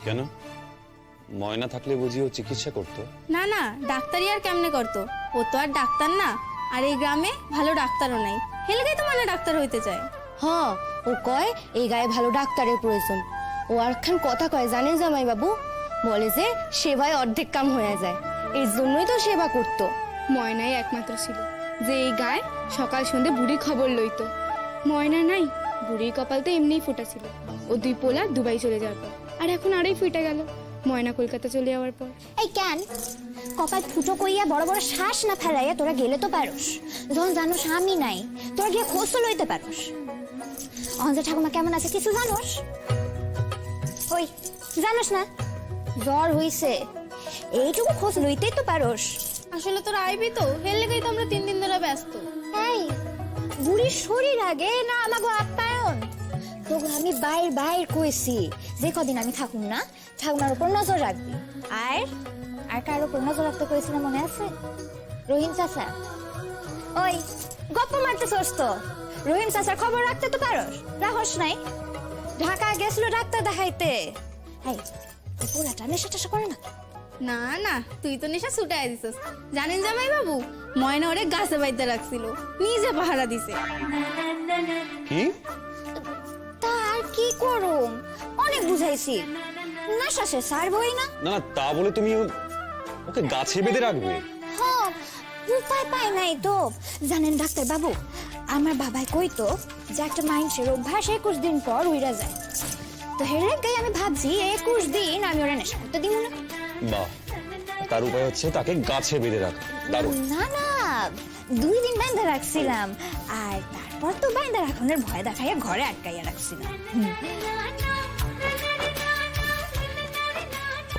কেন? ময়না থাকলে বুঝিও চিকিৎসা করতো? না না, ডাক্তারি আর কেমনে করতো? ও তো আর ডাক্তার না। আর এই গ্রামে ভালো ডাক্তারও নাই, হেলগাই তো মানে ডাক্তার হইতে চায়। হ্যাঁ, ও কয় এই গায়ে ভালো ডাক্তারের প্রয়োজন। ও আর খান কথা কয় জানেন জামাই বাবু, বলে যে সেবায় অর্ধেক কাম হয়ে যায়, এর জন্যই তো সেবা করতো। ময়নাই একমাত্র ছিল যে এই গায়ে সকাল সন্ধ্যে বুড়ি খবর লইতো। ময়না নাই, বুড়ির কপাল তো এমনিই ফোটা ছিল। ও দুই পোলা দুবাই চলে যাওয়ার পর, আর এখন আরই ফুটে গেল ময়না কলকাতা চলে যাওয়ার পর। এই কেন কপাল ফুটো কইয়া বড় বড় শ্বাস না ফেলাইয়া তোরা গেলে তো পারোস। যখন জানোস আমি নাই, তোরা গিয়ে খোঁজ তো লইতে পারোস। অঞ্জা ঠাকুমা কেমন আছে কিছু জানোস? ওই জানোস না জ্বর হইছে, এইটুকু খোঁজ লইতেই তো পারোস। আসলে তোরা আইবি তো, হেলগাই তো আমরা 3 দিন ধরে ব্যস্ত। এই বুড়ির শরীর আগে না আমাগো আপ্যায়ন? তোকে আমি বাইর কইছি যে কদিন আমি থাকুম না, ঠাকুমার উপর নজর রাখবি। আর কার উপর নজর রাখতে কইছিল মনে আছে? রহিম চাচা। ওই গপ্প মারতেছস তো, রহিম চাচার খবর রাখতে তো পারোস, রাহস নাই? ঢাকা গেছিল ডাক্তার দেখাইতে। এই পোলাটা নেশা টেশা করে না? না না, তুই তো নেশা ছুটাই দিছিস। জানেন জামাই বাবু, ময়না ওরে গাছে বাইতে রাখছিল, নিজে পাহারা দিছে। কি? তা আর কি করুম, অনেক বুঝাইছি, নেশা সে ছাড়বই না। না না, তা বলে তুমি ওকে গাছে বেঁধে রাখবে? হ্যাঁ, উপায় পাই নাই তো। জানেন ডাক্তার বাবু, আমার বাবাই কইতো যে একটা মানুষের অভ্যাস 21 দিন পর উইরা যায়। তো হেরে গাই আমি ভাবছি 21 দিন আমি ওরা নেশা করতে দিব না। বাহ, তার উপায় হচ্ছে তাকে গাছে বেঁধে রাখা। দারুণ। না না, 2 দিন বাইন্ধা রাখছিলাম, আর তারপর তো বাইন্ধা রাখনের ভয় দেখাইয়া ঘরে আটকাইয়া রাখছিলাম।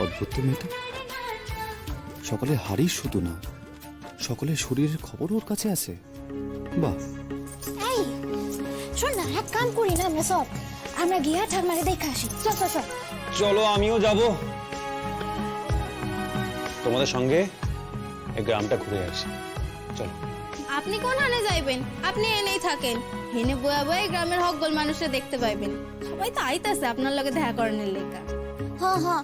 অদ্ভুত তো মেয়েটা, সকলের হাড়ি শুধু না, সকলের শরীরের খবর ওর কাছে আছে। বাহ। এই শোন না, এক কাম করি না আমরা সব, আমরা গিয়া ঠাকুমারে দেখে আসি। চল চল চল। চলো, আমিও যাব তোমাদের সঙ্গে, এই গ্রামটা ঘুরে আসি। চলো। আপনি কোন হানে যাইবেন? আপনি এনেই থাকেন, হেনে বয়া বয়া গ্রামের হকগল মানুষে দেখতে পাইবেন। সবাই তো আইতাছে আপনার লগে দেখা করানোর লেগা। হ্যাঁ,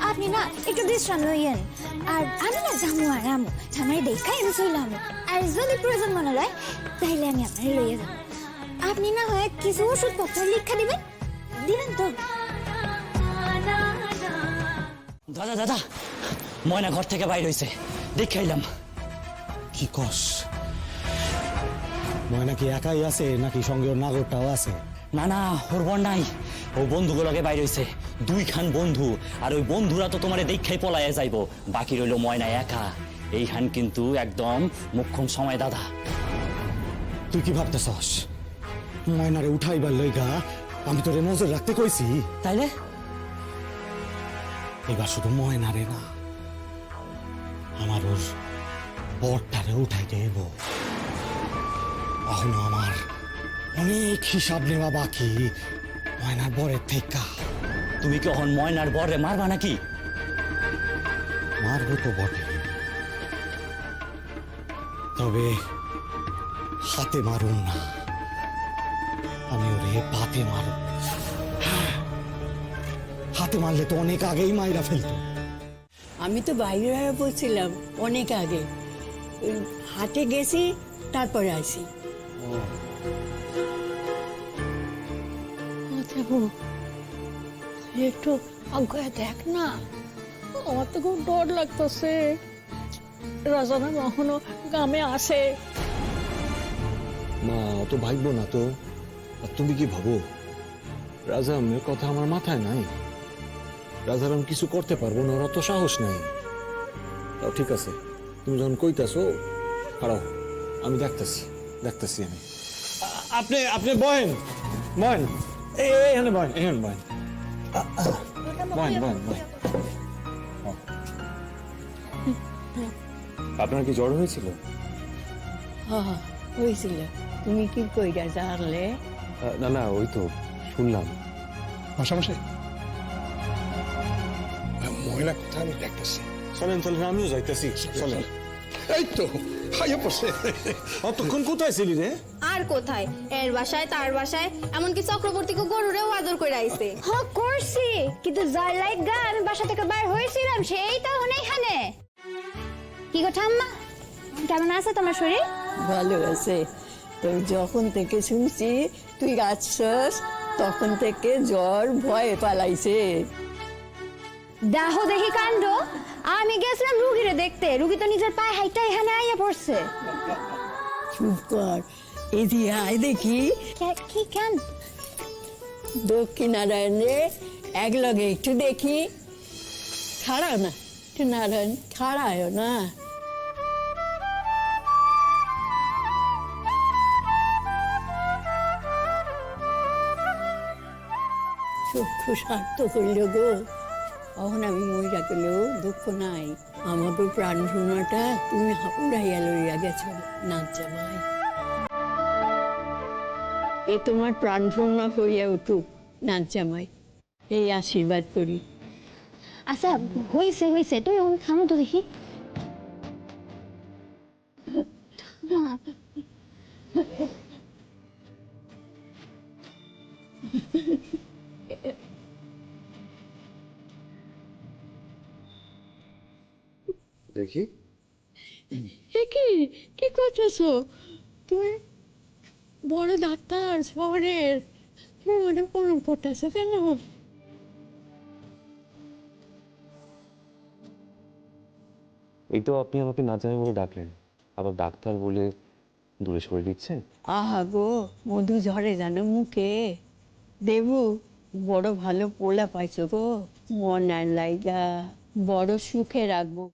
আপনি না একটু বিশ্রাম লইয়েন, আর আমি না যাবো আরামো ঠামাই দেখাই আমি চইলাম। আর যদি প্রয়োজন মনে হয় তাইলে আমি আপনার লইয়ে যাবো। আপনি না হয় কিছু ওষুধপত্র লিখা দিবেন তো? দাদা দাদা, ময়না ঘর থেকে বাইর হইছে, দেখে এলাম। কি কস? ময়না কি একাই আছে নাকি সঙ্গে ওর নাগরটাও আছে? না না, ওর বোন নাই, ও বন্ধুগুলোকে বাইর হইছে, 2 খান বন্ধু। আর ওই বন্ধুরা তো তোমারে দেখাই পলাইয়া যাইবো, বাকি রইল ময়না একা। এইখান কিন্তু একদম মুখ্যম সময় দাদা। তুই কি ভাবতেছস ময়নারে উঠাইবার লইগা আমি তোরে নজর রাখতে কইছি? তাইলে এবার শুধু ময়নারে না, আমার ওর বরটারে উঠাইতে হইব। এখনো আমার অনেক হিসাব নেওয়া বাকি ময়নার বরের থেকে। তুমি কি এখন ময়নার বরে মারবা নাকি? মারবো তো বটে, তবে হাতে মারুন না, আমি ওরে পাতে মারব। হাতে মারলে তো অনেক আগেই মাইরা ফেলতো। আমি তো বাইরে বলছিলাম অনেক আগে, ওই হাটে গেছি তারপরে আসি। একটু আগে দেখ না, আমার তো খুব ডর লাগতেছে। রাজারাম এখনো গ্রামে আসে। মা অত ভাববো না তো। আর তুমি কি ভাবো? রাজারামের কথা আমার মাথায় নাই। রাজারাম কিছু করতে পারবো না, ওর অত সাহস নাই। তাও ঠিক আছে, তুমি যখন কইতাছো খারাপ, আমি দেখতেছি আমি। আপনি বয়েন এখানে বয়েন। আপনার কি জ্বর হয়েছিল? হয়েছিল, তুমি কি কইরা জানলে? না না, ওই তো শুনলাম। পাশাপাশি মহিলা কথা আমি দেখতেছি। চলেন আমিও যাইতেছি। চলেন। এই তো খাইয়ে পড়ছে। অতক্ষণ কোথায় ছিলি রে? আর কোথায়, এর বাসায় তার বাসায়, এমনকি চক্রবর্তীকে গরুরেও আদর করে আইছে। হ করছি, কিন্তু যার লাইগা আমি বাসা থেকে বাইর হয়েছিলাম সেই তো এখানে। কি গো ঠাম্মা, কেমন আছে তোমার শরীর? ভালো আছে। তো যখন থেকে শুনছি তুই আসছস তখন থেকে জ্বর ভয়ে পালাইছে। দেহ দেখি কাণ্ড, আমি গেছিলাম রুগীরে দেখতে, রুগী তো নিজের পায়ে হাইটা এখানে আইয়া পড়ছে। চুপ কর, এদিকে আয় দেখি। কি কেন? দক্ষিণারায়ণে এক লগে একটু দেখি। খাড়াও না, একটু নারায়ণ খাড়ায় না। চক্ষু স্বার্থ করল গো, এখন আমি মইরা গেলেও দুঃখ নাই। আমাকে প্রাণ ভ্রমাটা তুমি উড়াইয়া লইয়া গেছ না জামাই। এ তোমার প্রাণ ভ্রমা হইয়া উঠুক না জামাই, এই আশীর্বাদ করি। আচ্ছা হয়েছে হয়েছে, তুই ওকে খামো তো দেখি। দেখি কি কি করতেছো তুমি? বড় ডাক্তার শহরের, মনে প্রণাম করতেছো কেন? এই তো আপনি আমাকে না জানি বলে ডাকলেন, আবার ডাক্তার বলে দূরে সরে দিচ্ছেন। আহা গো, মধু ঝরে জানো মুখে। দেবু বড় ভালো পোলা পাইছো গো, মনার লাইগা বড় সুখে রাখবো।